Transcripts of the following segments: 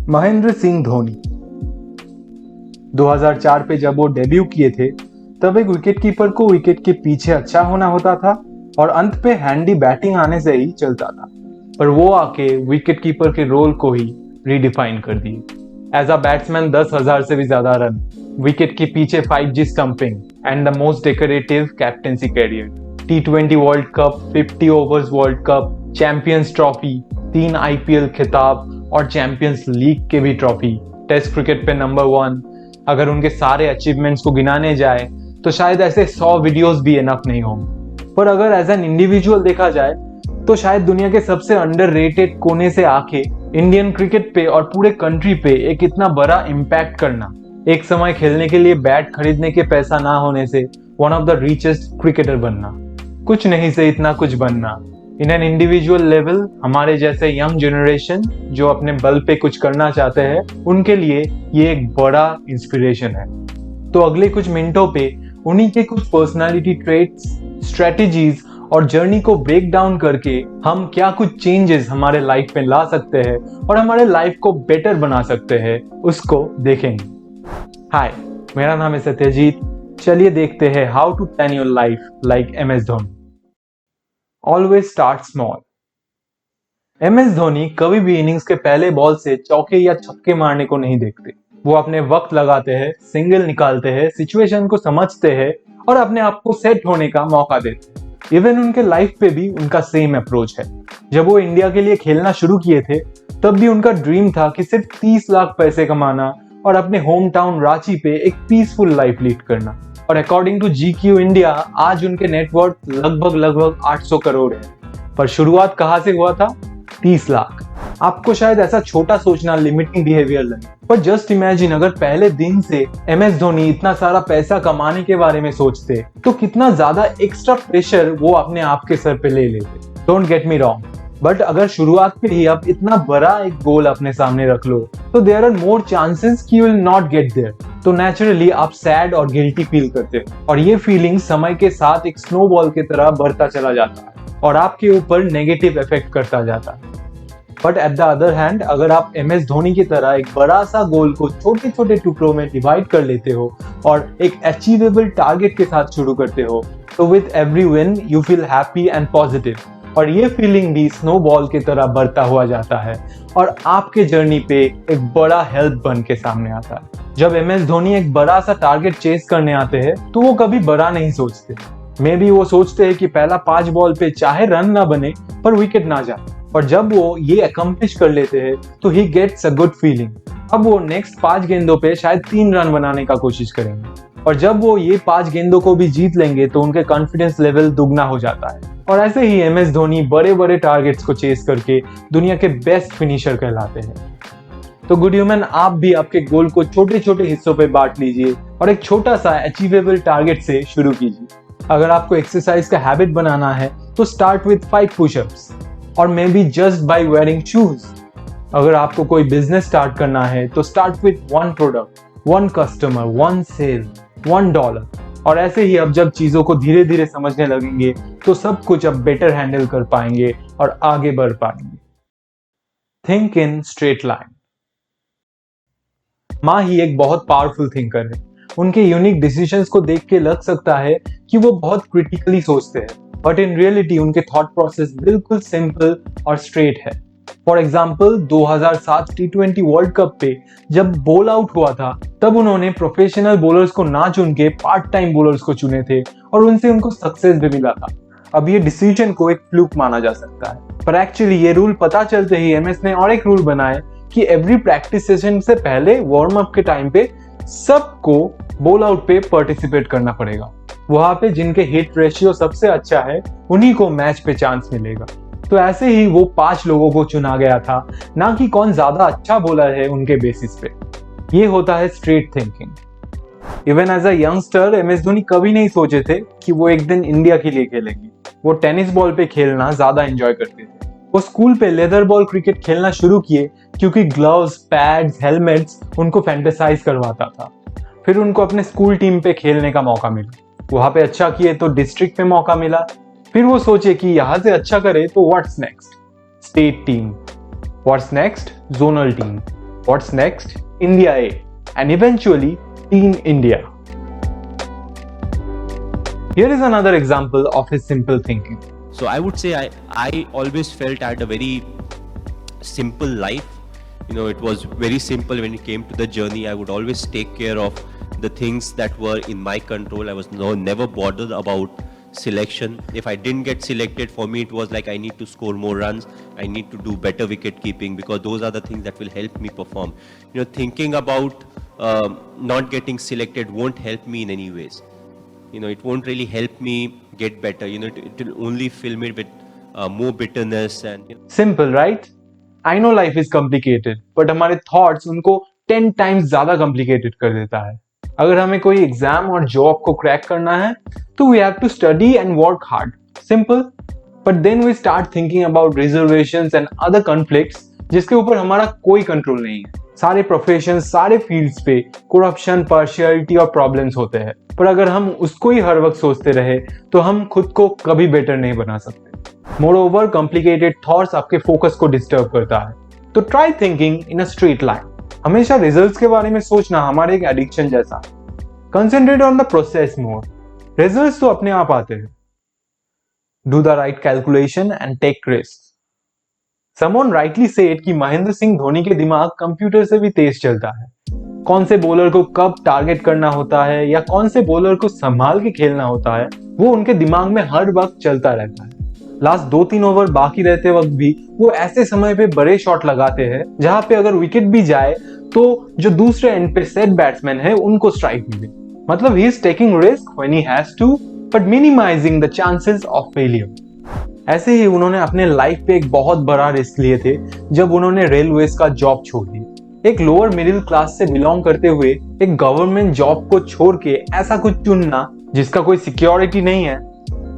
महेंद्र सिंह धोनी 2004 पे जब वो डेब्यू किए थे तब एक विकेटकीपर को विकेट के पीछे अच्छा होना होता था और अंत पे हैंडी बैटिंग आने से ही चलता था, पर वो आके विकेटकीपर के रोल को ही रीडिफाइन कर दिए। एज अ बैट्समैन 10,000 से भी ज्यादा रन, विकेट के पीछे 5G stumping and the most decorative captaincy career, T20 world cup, 50 overs world cup, champions trophy, 3 IPL खिताब और चैंपियंस लीग के भी ट्रॉफी, टेस्ट क्रिकेट पे नंबर 1। अगर उनके सारे अचीवमेंट्स को गिनाने जाए तो शायद ऐसे 100 वीडियोस भी इनफ नहीं होंगे, पर अगर एज एन इंडिविजुअल देखा जाए तो शायद दुनिया के सबसे अंडररेटेड कोने से आके इंडियन क्रिकेट पे और पूरे कंट्री पे एक इतना बड़ा इम्पैक्ट करना, एक समय खेलने के लिए बैट खरीदने के पैसा ना होने से one of the richest cricketer बनना, कुछ नहीं से इतना कुछ बनना, इन एन इंडिविजुअल लेवल हमारे जैसे यंग जनरेशन जो अपने बल पे कुछ करना चाहते हैं उनके लिए ये एक बड़ा इंस्पिरेशन है। तो अगले कुछ मिनटों पे उन्हीं के कुछ पर्सनालिटी ट्रेट्स, स्ट्रेटजीज और जर्नी को ब्रेक डाउन करके हम क्या कुछ चेंजेस हमारे लाइफ में ला सकते हैं और हमारे लाइफ को बेटर बना सकते हैं उसको देखेंगे। हाय, मेरा नाम है सत्यजीत। चलिए देखते हैं how to plan your life like MS Dhoni. Always start small. MS Dhoni कभी भी इनिंग्स के पहले बॉल से चौके या छक्के मारने को नहीं देखते। वो अपने वक्त लगाते हैं, सिंगल निकालते हैं, सिचुएशन को समझते हैं और अपने आप को सेट होने का मौका देते हैं। इवन उनके लाइफ पे भी उनका सेम अप्रोच है। जब वो इंडिया के लिए खेलना शुरू किए थे तब भी उनका ड्रीम था कि सिर्फ 30 लाख पैसे कमाना और अपने होम टाउन रांची पे एक पीसफुल लाइफ लीड करना। और अकॉर्डिंग टू GQ इंडिया आज उनके नेटवर्थ लगभग 800 करोड़ है। पर शुरुआत कहां से हुआ था? 30 लाख। आपको शायद ऐसा छोटा सोचना लिमिटिंग बिहेवियर लगे, पर जस्ट इमेजिन अगर पहले दिन से MS धोनी इतना सारा पैसा कमाने के बारे में सोचते तो कितना ज्यादा एक्स्ट्रा प्रेशर वो अपने आप के सर पे ले लेते। Don't get me wrong, but अगर शुरुआत पे ही आप इतना बड़ा एक गोल अपने सामने रख लो तो देयर आर मोर चांसेस कि you will not get there. तो नेचुरली आप सैड और गिल्टी फील करते हो और ये फीलिंग समय के साथ एक स्नोबॉल की तरह बढ़ता चला जाता है और आपके ऊपर नेगेटिव इफेक्ट करता जाता है। But at the other hand अगर आप MS धोनी की तरह एक बड़ा सा गोल को छोटे छोटे टुकड़ों में डिवाइड कर लेते हो और एक अचीवेबल टारगेट के साथ शुरू करते हो तो with every win you feel happy and positive, और ये फीलिंग भी स्नोबॉल की तरह बढ़ता हुआ जाता है और आपके जर्नी पे एक बड़ा हेल्प बन के सामने आता है। जब MS धोनी एक बड़ा सा टारगेट चेस करने आते हैं तो वो कभी बड़ा नहीं सोचते। मे बी वो सोचते हैं कि पहला 5 बॉल पे चाहे रन ना बने पर विकेट ना जाए, और जब वो ये अकम्प्लिश कर लेते हैं तो he gets a good feeling. अब वो नेक्स्ट 5 गेंदों पे शायद 3 रन बनाने का कोशिश करेंगे, और जब वो ये 5 गेंदों को भी जीत लेंगे तो उनके कॉन्फिडेंस लेवल दुगना हो जाता है। और ऐसे ही MS धोनी बड़े बड़े टारगेट्स को चेस करके दुनिया के बेस्ट फिनिशर कहलाते हैं। तो गुड ह्यूमन, आप भी आपके गोल को छोटे छोटे हिस्सों पे बांट लीजिए और एक छोटा सा अचीवेबल टारगेट से शुरू कीजिए। अगर आपको एक्सरसाइज का हैबिट बनाना है तो स्टार्ट विद 5 पुशअप्स और maybe just by wearing shoes. अगर आपको कोई बिजनेस स्टार्ट करना है तो start with 1 product, 1 customer, 1 sale, $1। और ऐसे ही अब जब चीजों को धीरे धीरे समझने लगेंगे तो सब कुछ अब बेटर हैंडल कर पाएंगे और आगे बढ़ पाएंगे। Think in straight line. माँ ही एक बहुत पावरफुल थिंकर है। उनके यूनिक डिसीजंस को देख के लग सकता है कि वो बहुत क्रिटिकली सोचते हैं, बट इन रियलिटी उनके थॉट प्रोसेस बिल्कुल सिंपल और स्ट्रेट है। For example 2007 T20 world cup पे जब बॉल आउट हुआ था तब उन्होंने प्रोफेशनल बॉलर्स को ना चुन के पार्ट टाइम बॉलर्स को चुने थे और उनसे उनको सक्सेस भी मिला था। अब ये डिसीजन को एक फ्लूक माना जा सकता है, पर एक्चुअली ये रूल पता चलते ही MS ने और एक रूल बनाया कि एवरी प्रैक्टिस सेशन से पहले वार्म अप के टाइम पे सबको बॉल आउट पे पार्टिसिपेट करना पड़ेगा। वहां पे जिनके हिट रेशियो सबसे अच्छा है उन्हीं को मैच पे चांस मिलेगा। तो ऐसे ही वो 5 लोगों को चुना गया था, ना कि कौन ज्यादा अच्छा बॉलर है उनके बेसिस पे। ये होता है straight thinking. Even as a youngster MS Dhoni कभी नहीं सोचे थे कि वो एक दिन इंडिया के लिए खेलेंगे। वो टेनिस बॉल पे खेलना ज्यादा एंजॉय करते थे। वो स्कूल पे लेदर बॉल क्रिकेट खेलना शुरू किए क्योंकि ग्लव्स, पैड्स, हेलमेट्स उनको फैंटेसाइज करवाता था। फिर उनको अपने स्कूल टीम पे खेलने का मौका मिला। वहां पे अच्छा किए तो डिस्ट्रिक्ट में मौका मिला। फिर वो सोचे कि यहां से अच्छा करे तो what's next? State team. What's next? Zonal team. What's next? India A, and eventually Team India. Here is another example of his simple thinking. So I would say I always felt I had a very simple life. It was very simple when it came to the journey. I would always take care of the things that were in my control. I was never bothered about selection. If I didn't get selected, for me it was like I need to score more runs, I need to do better wicket keeping, because those are the things that will help me perform. Thinking about not getting selected won't help me in any ways. It won't really help me get better. It will only fill me with more bitterness and Simple, right? I know life is complicated, but हमारे thoughts उनको 10 times ज़्यादा complicated कर देता है. अगर हमें कोई exam और जॉब को क्रैक करना है, तो we have to study and work hard. Simple. But then we start thinking about reservations and other conflicts जिसके ऊपर हमारा कोई कंट्रोल नहीं है. सारे प्रोफेशन, सारे फील्ड्स पे करप्शन, पार्शियलिटी और प्रॉब्लम्स होते हैं. पर अगर हम उसको ही हर वक्त सोचते रहे, तो हम खुद को कभी बेटर नहीं बना सकते. मोरओवर, कॉम्प्लिकेटेड थॉट्स आपके फोकस को डिस्टर्ब करता है. तो try thinking in a straight line. हमेशा रिजल्ट्स के बारे में सोचना हमारे एक एडिक्शन जैसा. Concentrate on the process more. Results तो अपने आप आते हैं. Do the right calculation and take risk. Someone rightly said कि महेंद्र सिंह धोनी के दिमाग कंप्यूटर से भी तेज चलता है. कौन से बॉलर को कब टारगेट करना होता है या कौन से बॉलर को संभाल के खेलना होता है, वो उनके दिमाग में हर वक्त चलता रहता है. लास्ट 2-3 ओवर बाकी रहते वक्त भी वो ऐसे समय पे बड़े शॉट लगाते हैं जहां पे अगर विकेट भी जाए तो जो दूसरे एंड पे सेट बैट्समैन है उनको स्ट्राइक मिले. मतलब he is taking risk when he has to, but minimizing the chances of failure. ऐसे ही उन्होंने अपने लाइफ पे एक बहुत बड़ा रिस्क लिए थे जब उन्होंने रेलवेज का जॉब छोड़ दिया. एक लोअर मिडिल क्लास से बिलोंग करते हुए एक गवर्नमेंट जॉब को छोड़ के ऐसा कुछ चुनना जिसका कोई सिक्योरिटी नहीं है,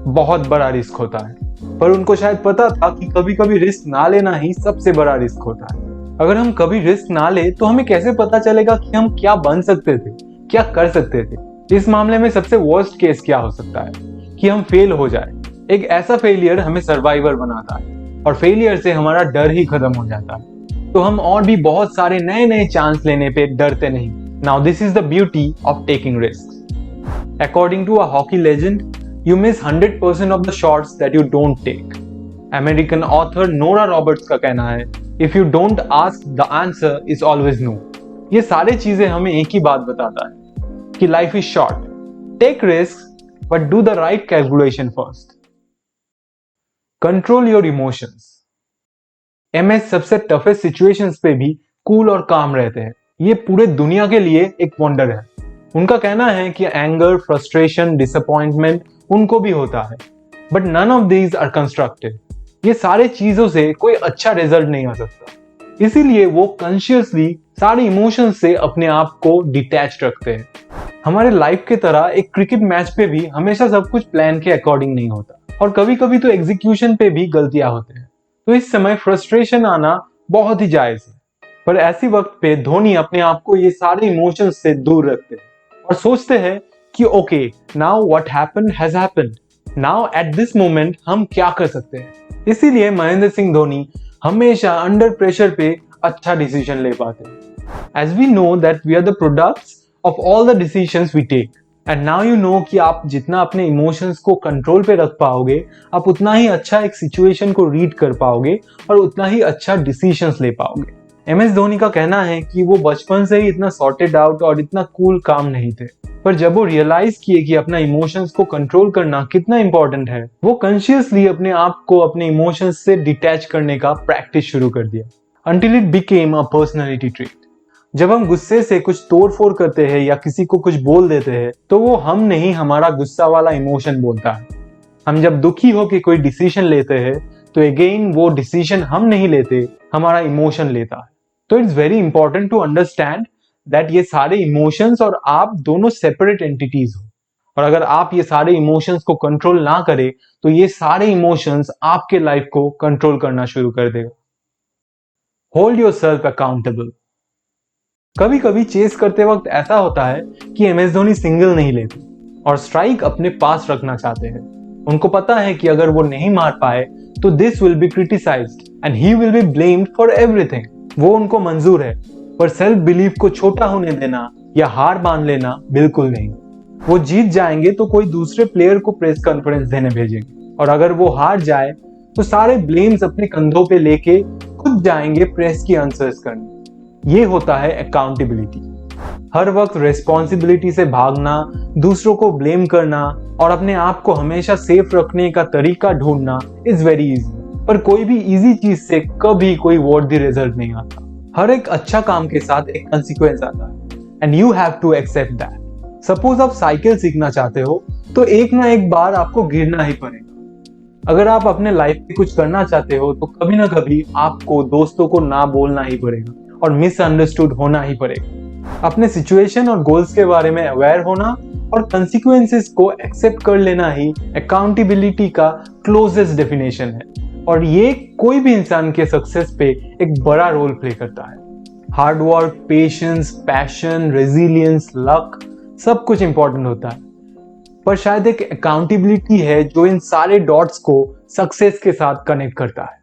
बहुत बड़ा रिस्क होता है. पर उनको शायद पता था कि कभी कभी रिस्क ना लेना ही सबसे बड़ा रिस्क होता है. अगर हम कभी रिस्क ना ले तो हमें कैसे पता चलेगा कि हम क्या बन सकते थे, क्या कर सकते थे. इस मामले में सबसे वर्स्ट केस क्या हो सकता है कि हम फेल हो जाए. एक ऐसा फेलियर हमें सर्वाइवर बनाता है और फेलियर से हमारा डर ही खत्म हो जाता है. तो हम और भी बहुत सारे नए नए चांस लेने पे डरते नहीं. Now this is the beauty of taking risk. According to a hockey legend, you miss 100% of the shots that you don't take. American author Nora Roberts का कहना है, if you don't ask, the answer is always no. ये सारे चीजें हमें एक ही बात बताता है कि life is short. Take risks, but do the right calculation first. Control your emotions. MS सबसे टफेस्ट सिचुएशंस पे भी कूल और काम रहते हैं. ये पूरे दुनिया के लिए एक वंडर है. उनका कहना है कि एंगर, फ्रस्ट्रेशन, डिसअपॉइंटमेंट उनको भी होता है, but none of these are constructive. ये सारे चीजों से कोई अच्छा रिजल्ट नहीं आ सकता. इसीलिए वो कॉन्शियसली सारे इमोशंस से अपने आप को डिटैच्ड रखते हैं. हमारे लाइफ के तरह एक क्रिकेट मैच पे भी हमेशा सब कुछ प्लान के अकॉर्डिंग नहीं होता और कभी कभी तो एग्जीक्यूशन पे भी गलतियां होते हैं. तो इस समय फ्रस्ट्रेशन आना बहुत ही जायज है. पर ऐसी वक्त पे धोनी अपने आप को ये सारे इमोशंस से दूर रखते हैं और सोचते हैं कि okay, now what happened has happened. Now at this moment हम क्या कर सकते हैं. इसीलिए महेंद्र सिंह धोनी हमेशा अंडर प्रेशर पे अच्छा डिसीजन ले पाते हैं. As we know that we are the products of all the decisions we take. And now you know कि आप जितना अपने इमोशंस को कंट्रोल पे रख पाओगे, आप उतना ही अच्छा एक सिचुएशन को रीड कर पाओगे और उतना ही अच्छा डिसीजंस ले पाओगे. MS धोनी का कहना है कि वो बचपन से ही इतना सॉर्टेड आउट और इतना कूल काम नहीं थे, पर जब वो रियलाइज किए कि अपना इमोशंस को कंट्रोल करना कितना इंपॉर्टेंट है, वो कॉन्शियसली अपने आप को अपने इमोशंस से डिटैच करने का प्रैक्टिस शुरू कर दिया. Until it became a personality trait. जब हम गुस्से से कुछ तोड़-फोड़ करते हैं या किसी को कुछ बोल देते हैं, तो वो हम नहीं, हमारा गुस्सा वाला इमोशन बोलता है. हम जब दुखी होकर कोई डिसीजन लेते हैं, तो अगेन वो डिसीजन हम नहीं लेते, हमारा इमोशन लेता है. तो it's very important to understand that ये सारे इमोशंस और आप दोनों सेपरेट एंटिटीज हो. और अगर आप ये सारे इमोशंस को कंट्रोल ना करें, तो ये सारे इमोशंस आपके लाइफ को कंट्रोल करना शुरू कर देगा. Hold yourself accountable. कभी कभी चेस करते वक्त ऐसा होता है कि MS धोनी सिंगल नहीं लेते और स्ट्राइक अपने पास रखना चाहते हैं. उनको पता है कि अगर वो नहीं मार पाए तो this will be criticised and he will be blamed for everything. वो उनको मंजूर है, पर सेल्फ बिलीफ को छोटा होने देना या हार मान लेना बिल्कुल नहीं। वो जीत जाएंगे तो कोई दूसरे प्लेयर को प्रेस कॉन्फिडेंस देने भेजेंगे, और अगर वो हार जाए तो सारे ब्लेम्स अपने कंधों पे लेके खुद जाएंगे प्रेस की आंसर्स करने। ये होता है अकाउंटेबिलिटी। हर वक्त रेस्पॉन्सिबिलिटी से भागना, दूसरों को ब्लेम करना और अपने आप को हमेशा सेफ रखने का तरीका ढूंढना इज वेरी इजी, पर कोई भी इजी चीज से कभी कोई वर्दी रिजल्ट नहीं आता। हर एक अच्छा काम के साथ एक कंसिक्वेंस आता है and you have to accept that. Suppose आप साइकिल सीखना चाहते हो तो एक ना एक बार आपको गिरना ही पड़ेगा। अगर आप अपने लाइफ में कुछ करना चाहते हो तो कभी ना कभी आपको दोस्तों को ना बोलना ही पड़ेगा और मिसअंडरस्टूड होना ही पड़ेगा। अपने सिचुएशन और गोल्स के बारे में अवेयर होना और कंसिक्वेंसेस को एक्सेप्ट कर लेना ही अकाउंटेबिलिटी का क्लोजेस्ट डेफिनेशन है, और ये कोई भी इंसान के सक्सेस पे एक बड़ा रोल प्ले करता है। Hard work, patience, passion, resilience, luck सब कुछ इंपॉर्टेंट होता है, पर शायद एक अकाउंटेबिलिटी है जो इन सारे डॉट्स को सक्सेस के साथ कनेक्ट करता है।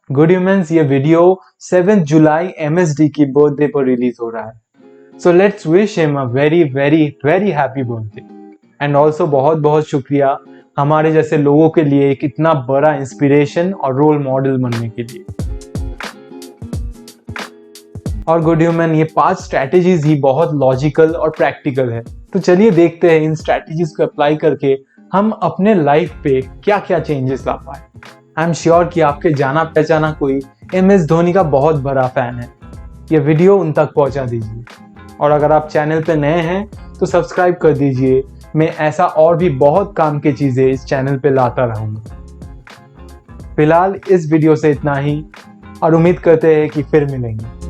गुड ह्यूमंस, ये वीडियो 7 जुलाई MSD की बर्थडे पर रिलीज हो रहा है, so let's wish him a very very very happy birthday. And also बहुत बहुत शुक्रिया हमारे जैसे लोगों के लिए एक इतना बड़ा इंस्पिरेशन और रोल मॉडल बनने के लिए। और गुड ह्यूमन, ये 5 स्ट्रैटेजीज ही बहुत लॉजिकल और प्रैक्टिकल है, तो चलिए देखते हैं इन स्ट्रैटेजीज को अप्लाई करके हम अपने लाइफ पे क्या क्या चेंजेस ला पाए। आई एम श्योर कि आपके जाना पहचाना कोई MS धोनी का बहुत बड़ा फैन है। ये वीडियो उन तक पहुंचा दीजिए, और अगर आप चैनल पे नए हैं तो सब्सक्राइब कर दीजिए। मैं ऐसा और भी बहुत काम की चीजें इस चैनल पे लाता रहूंगा। फिलहाल इस वीडियो से इतना ही, और उम्मीद करते हैं कि फिर मिलेंगे।